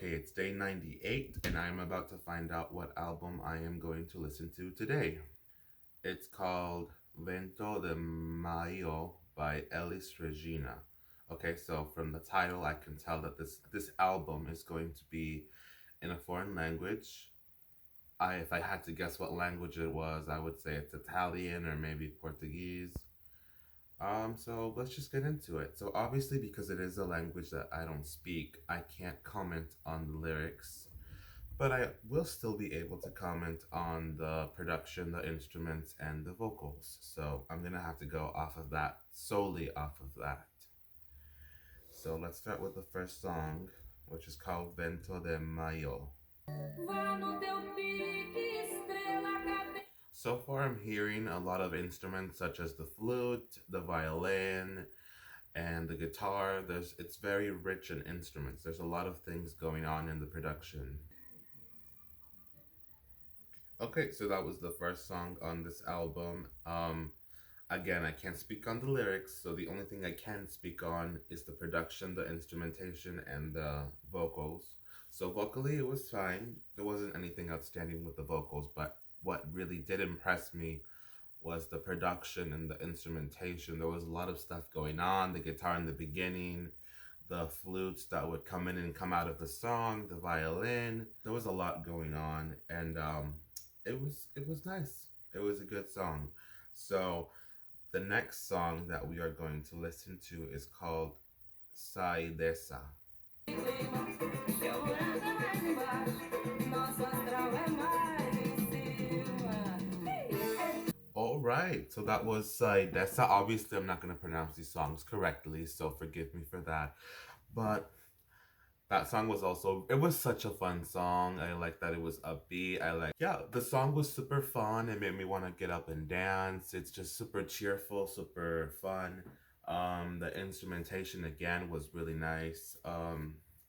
Okay, it's day 98, and I'm about to find out what album I am going to listen to today. It's called Vento de Maio by Elis Regina. Okay, so from the title, I can tell that this album is going to be in a foreign language. If I had to guess what language it was, I would say it's Italian or maybe Portuguese. So let's just get into it. So obviously, because it is a language that I don't speak, I can't comment on the lyrics, but I will still be able to comment on the production, the instruments, and the vocals. So I'm gonna have to go off of that, solely off of that. So let's start with the first song, which is called Vento de Mayo. So far, I'm hearing a lot of instruments such as the flute, the violin, and the guitar. It's very rich in instruments. There's a lot of things going on in the production. Okay, so that was the first song on this album. Again, I can't speak on the lyrics, so the only thing I can speak on is the production, the instrumentation, and the vocals. So vocally, it was fine. There wasn't anything outstanding with the vocals, but what really did impress me was the production and the instrumentation. There was a lot of stuff going on. The guitar in the beginning, the flutes that would come in and come out of the song, the violin. There was a lot going on, and it was nice. It was a good song. So the next song that we are going to listen to is called Sai Dessa. All right, so that was Sai Dessa. Obviously, I'm not going to pronounce these songs correctly, so forgive me for that. But that song was also, it was such a fun song. I like that it was upbeat. Yeah, the song was super fun. It made me want to get up and dance. It's just super cheerful, super fun. The instrumentation again was really nice.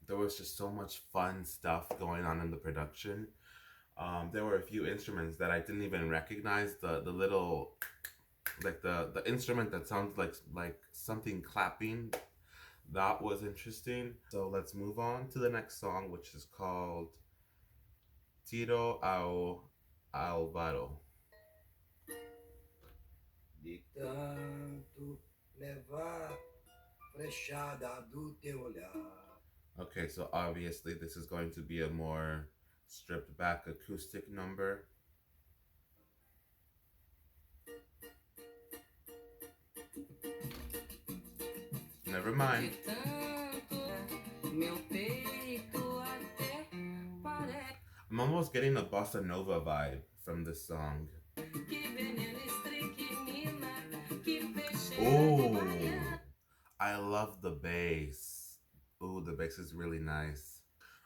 There was just so much fun stuff going on in the production. There were a few instruments that I didn't even recognize. The little, like the instrument that sounds like something clapping, that was interesting. So let's move on to the next song, which is called Tiro ao Alvaro. De tanto levar flechada do teu olhar. Okay, so obviously this is going to be a more stripped back acoustic number. Never mind. I'm almost getting a bossa nova vibe from this song. Oh, I love the bass. Ooh, the bass is really nice.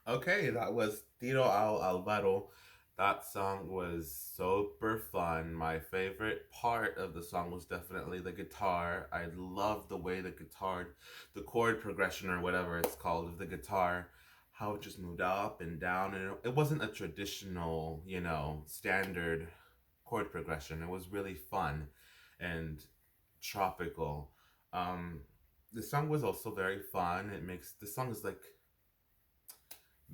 Okay, that was Tiro al Alvaro. That song was super fun. My favorite part of the song was definitely the guitar. I love the way the guitar, the chord progression or whatever it's called of the guitar, how it just moved up and down. And it wasn't a traditional, standard chord progression. It was really fun and tropical. Um, the song was also very fun. The song is like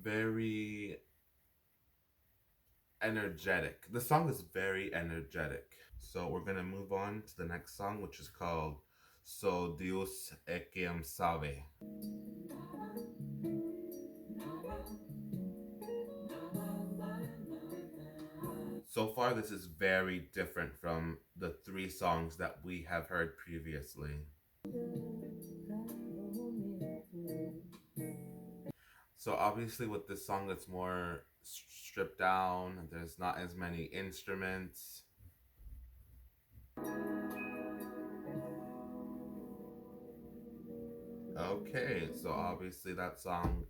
very energetic. The song is very energetic. So we're gonna move on to the next song, which is called So Deus é quem sabe. So far, this is very different from the three songs that we have heard previously. So obviously, with this song, it's more stripped down. There's not as many instruments. Okay, so obviously that song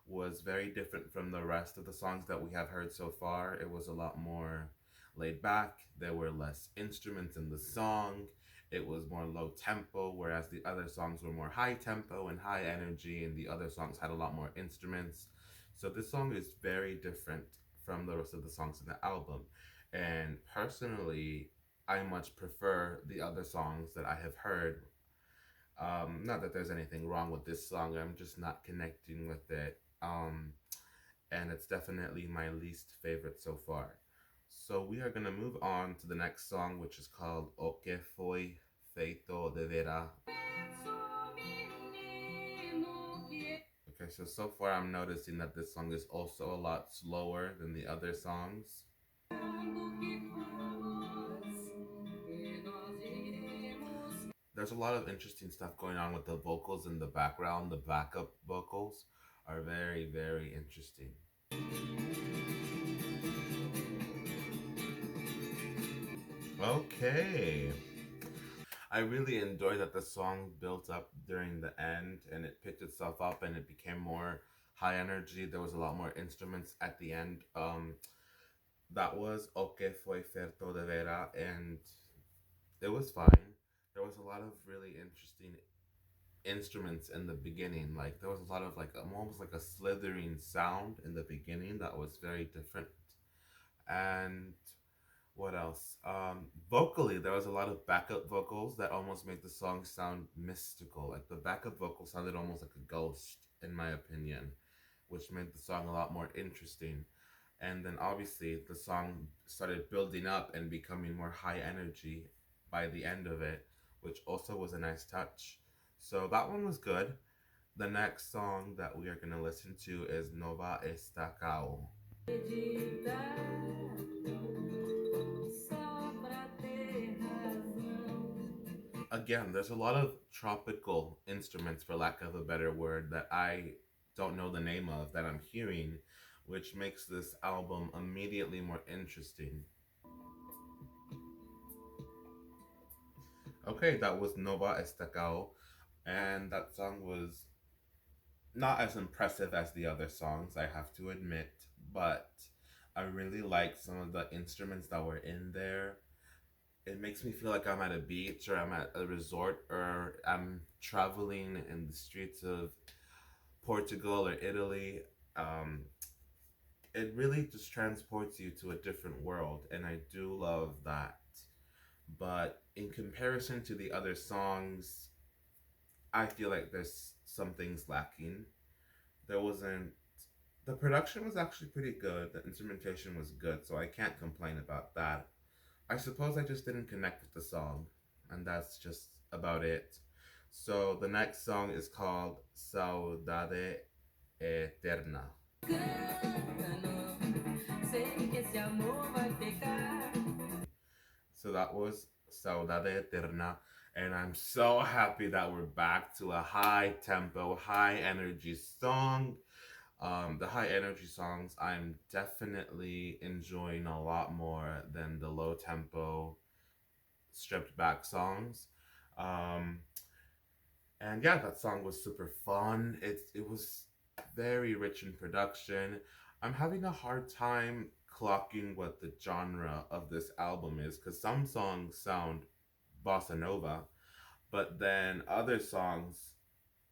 was very different from the rest of the songs that we have heard so far. It was a lot more laid back. There were less instruments in the song. It was more low tempo, whereas the other songs were more high tempo and high energy, and the other songs had a lot more instruments. So this song is very different from the rest of the songs in the album. And personally, I much prefer the other songs that I have heard. Not that there's anything wrong with this song. I'm just not connecting with it. and it's definitely my least favorite so far. So we are gonna move on to the next song, which is called O Que Foi Feito de Vera. Okay, so far I'm noticing that this song is also a lot slower than the other songs. There's a lot of interesting stuff going on with the vocals in the background. The backup vocals are very, very interesting. Okay. I really enjoyed that the song built up during the end and it picked itself up and it became more high energy. There was a lot more instruments at the end. That was O Que Foi Feito de Vera, and it was fine. There was a lot of really interesting instruments in the beginning. Like there was a lot of like almost like a slithering sound in the beginning that was very different. And what else? Vocally, there was a lot of backup vocals that almost made the song sound mystical. Like the backup vocal sounded almost like a ghost, in my opinion, which made the song a lot more interesting. And then obviously the song started building up and becoming more high energy by the end of it, which also was a nice touch. So that one was good. The next song that we are going to listen to is Nova Estacao. Again, there's a lot of tropical instruments, for lack of a better word, that I don't know the name of that I'm hearing, which makes this album immediately more interesting. Okay, that was Nova Estacao, and that song was not as impressive as the other songs, I have to admit, but I really liked some of the instruments that were in there. It makes me feel like I'm at a beach or I'm at a resort or I'm traveling in the streets of Portugal or Italy. Um, it really just transports you to a different world, and I do love that. But in comparison to the other songs, I feel like there's some things lacking. There wasn't. The production was actually pretty good. The instrumentation was good, so I can't complain about that. I suppose I just didn't connect with the song, and that's just about it. So the next song is called Saudade Eterna. So that was Saudade Eterna, and I'm so happy that we're back to a high tempo, high energy song. The high energy songs I'm definitely enjoying a lot more than the low tempo, stripped back songs. Um, and yeah, that song was super fun. It was very rich in production. I'm having a hard time clocking what the genre of this album is because some songs sound bossa nova, but then other songs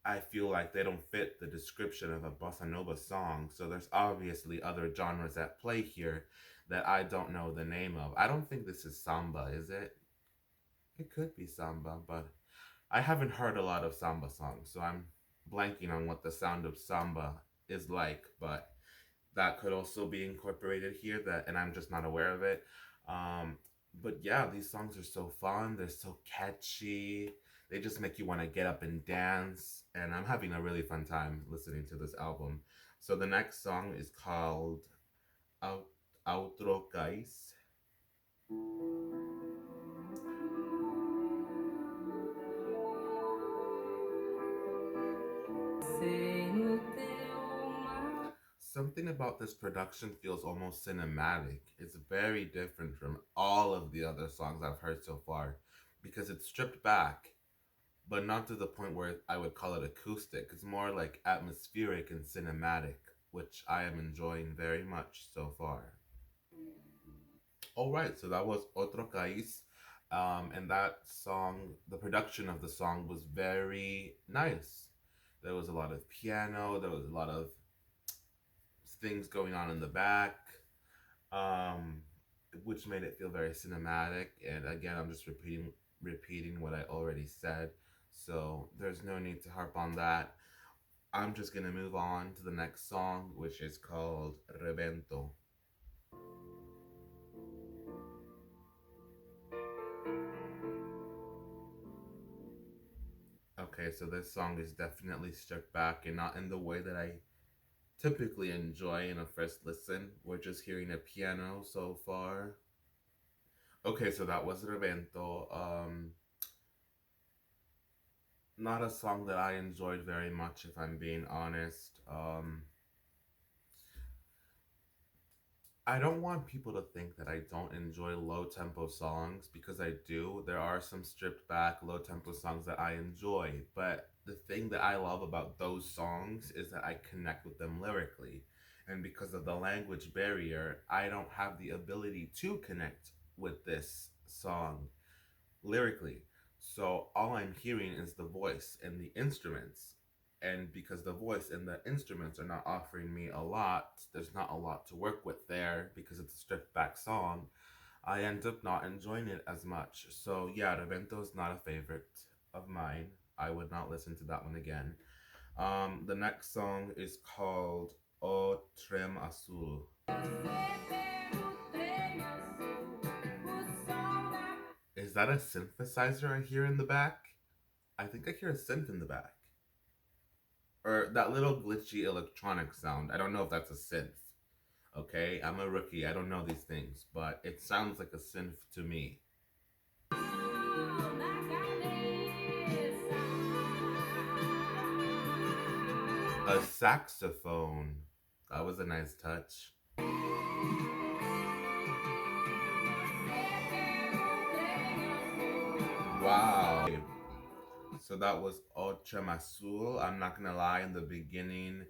I feel like they don't fit the description of a bossa nova song. So there's obviously other genres at play here that I don't know the name of. I don't think this is samba, is it? It could be samba, but I haven't heard a lot of samba songs, so I'm blanking on what the sound of samba is like, but that could also be incorporated here that and I'm just not aware of it. Um, but yeah, these songs are so fun, they're so catchy. They just make you want to get up and dance, and I'm having a really fun time listening to this album. So the next song is called Out Outro Guys. Something about this production feels almost cinematic. It's very different from all of the other songs I've heard so far because it's stripped back, but not to the point where I would call it acoustic. It's more like atmospheric and cinematic, which I am enjoying very much so far. All right, so that was Otro Cais. And that song, the production of the song was very nice. There was a lot of piano, there was a lot of things going on in the back, um, which made it feel very cinematic. And again, I'm just repeating what I already said, so there's no need to harp on that. I'm just gonna move on to the next song, which is called Revento. Okay, so this song is definitely stripped back and not in the way that I typically enjoy in a first listen. We're just hearing a piano so far. Okay, so that was Revento. Not a song that I enjoyed very much, if I'm being honest. I don't want people to think that I don't enjoy low tempo songs because I do. There are some stripped back low tempo songs that I enjoy, but the thing that I love about those songs is that I connect with them lyrically. And because of the language barrier, I don't have the ability to connect with this song lyrically. So all I'm hearing is the voice and the instruments. And because the voice and the instruments are not offering me a lot, there's not a lot to work with there because it's a stripped back song. I end up not enjoying it as much. So yeah, Revento is not a favorite of mine. I would not listen to that one again. The next song is called O Trem Azul. Is that a synthesizer I hear in the back? I think I hear a synth in the back. Or that little glitchy electronic sound. I don't know if that's a synth. Okay, I'm a rookie. I don't know these things, but it sounds like a synth to me. A saxophone. That was a nice touch. Wow. So that was Ocha Masul. I'm not gonna lie, in the beginning,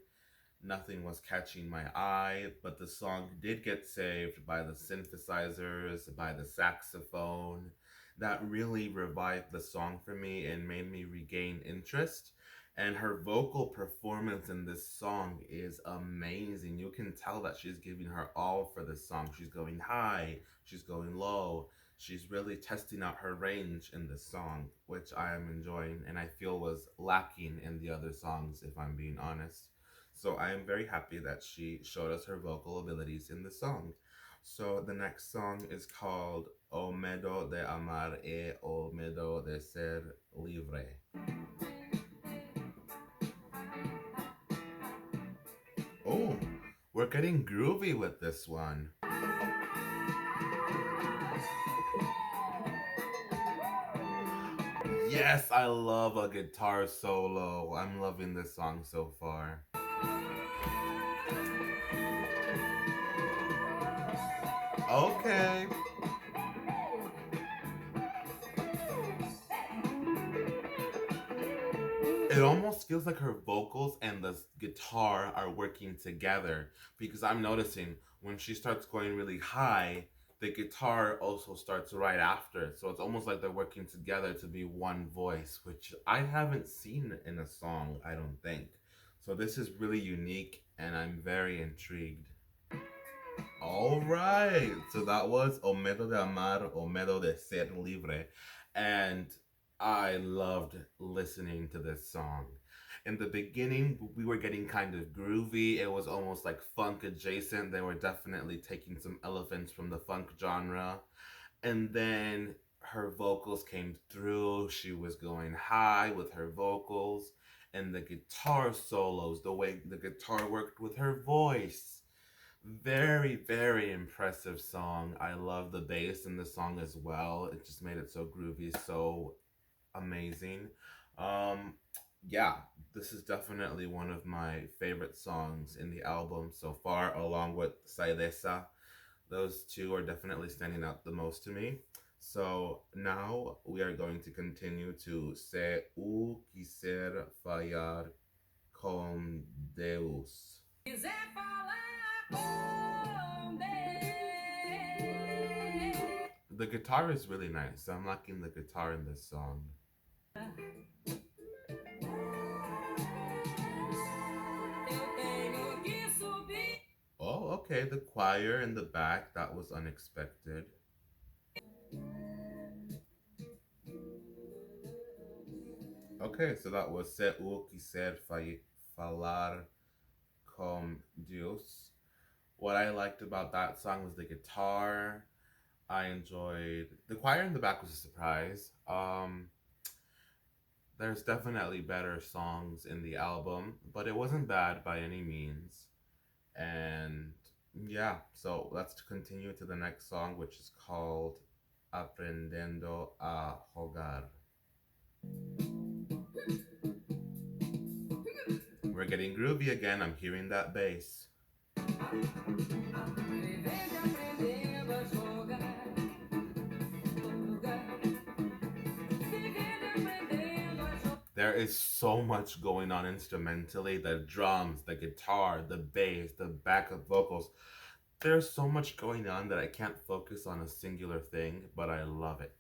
nothing was catching my eye, but the song did get saved by the synthesizers, by the saxophone. That really revived the song for me and made me regain interest. And her vocal performance in this song is amazing. You can tell that she's giving her all for this song. She's going high, she's going low. She's really testing out her range in this song, which I am enjoying and I feel was lacking in the other songs, if I'm being honest. So I am very happy that she showed us her vocal abilities in the song. So the next song is called O Medo de Amar e O Medo de Ser Libre. Oh, we're getting groovy with this one. Yes, I love a guitar solo. I'm loving this song so far. Okay. It almost feels like her vocals and the guitar are working together because I'm noticing when she starts going really high, the guitar also starts right after. So it's almost like they're working together to be one voice, which I haven't seen in a song, I don't think. So this is really unique and I'm very intrigued. All right. So that was Omedo de Amar, Omedo de Ser Libre. And I loved listening to this song. In the beginning, we were getting kind of groovy. It was almost like funk adjacent. They were definitely taking some elements from the funk genre. And then her vocals came through. She was going high with her vocals. And the guitar solos, the way the guitar worked with her voice, very, very impressive song. I love the bass in the song as well. It just made it so groovy, so amazing. Um, yeah, this is definitely one of my favorite songs in the album so far, along with Saidesa. Those two are definitely standing out the most to me. So now we are going to continue to Se U Quiser Fallar con Deus. The guitar is really nice. I'm liking the guitar in this song. Oh, okay. The choir in the back. That was unexpected. Okay, so that was Se o quiser Falar com Deus. What I liked about that song was the guitar. I enjoyed the choir in the back was a surprise. There's definitely better songs in the album, but it wasn't bad by any means. And yeah, so let's continue to the next song, which is called Aprendendo a Jugar. We're getting groovy again. I'm hearing that bass. There is so much going on instrumentally, the drums, the guitar, the bass, the backup vocals. There's so much going on that I can't focus on a singular thing, but I love it.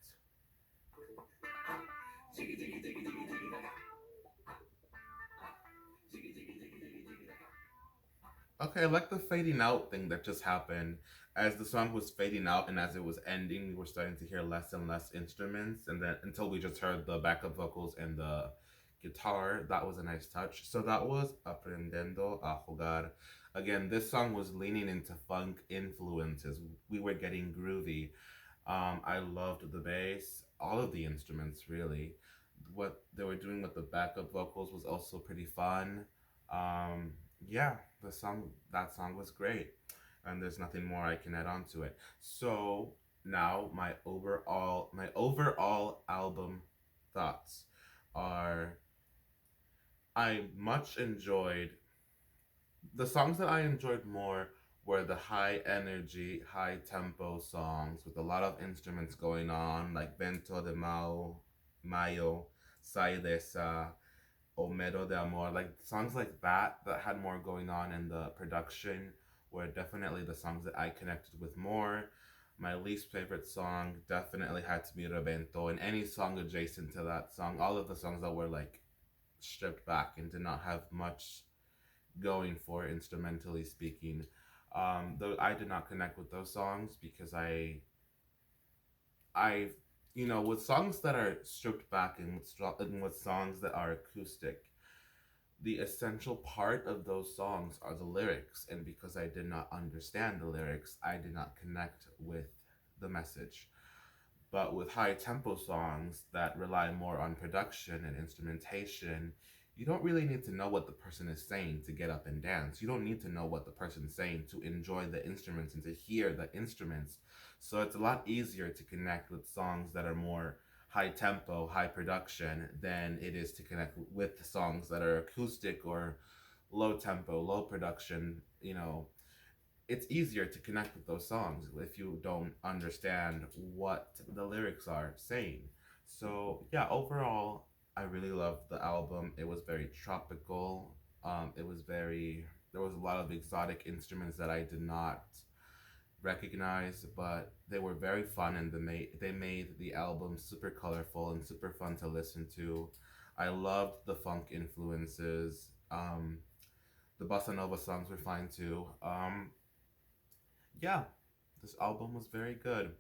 Okay, I like the fading out thing that just happened. As the song was fading out and as it was ending, we were starting to hear less and less instruments, and then until we just heard the backup vocals and the guitar. That was a nice touch. So that was Aprendendo a Jugar. Again, this song was leaning into funk influences. We were getting groovy. I loved the bass, all of the instruments really. What they were doing with the backup vocals was also pretty fun. Um, yeah, that song was great, and there's nothing more I can add on to it. So now my overall album thoughts are I much enjoyed the songs that I enjoyed more were the high energy, high tempo songs with a lot of instruments going on, like Vento de Maio, Saidesa, Omedo de Amor, like songs like that had more going on in the production were definitely the songs that I connected with more. My least favorite song definitely had to be Vento, and any song adjacent to that song, all of the songs that were like stripped back and did not have much going for instrumentally speaking. Though I did not connect with those songs because I, with songs that are stripped back and with songs that are acoustic, the essential part of those songs are the lyrics, and because I did not understand the lyrics, I did not connect with the message. But with high tempo songs that rely more on production and instrumentation, you don't really need to know what the person is saying to get up and dance. You don't need to know what the person's saying to enjoy the instruments and to hear the instruments. So it's a lot easier to connect with songs that are more high tempo, high production than it is to connect with the songs that are acoustic or low tempo, low production. It's easier to connect with those songs if you don't understand what the lyrics are saying. So yeah, overall, I really loved the album. It was very tropical. It was very there was a lot of exotic instruments that I did not recognize, but they were very fun and they made the album super colorful and super fun to listen to. I loved the funk influences. The bossa nova songs were fine too. Yeah, this album was very good.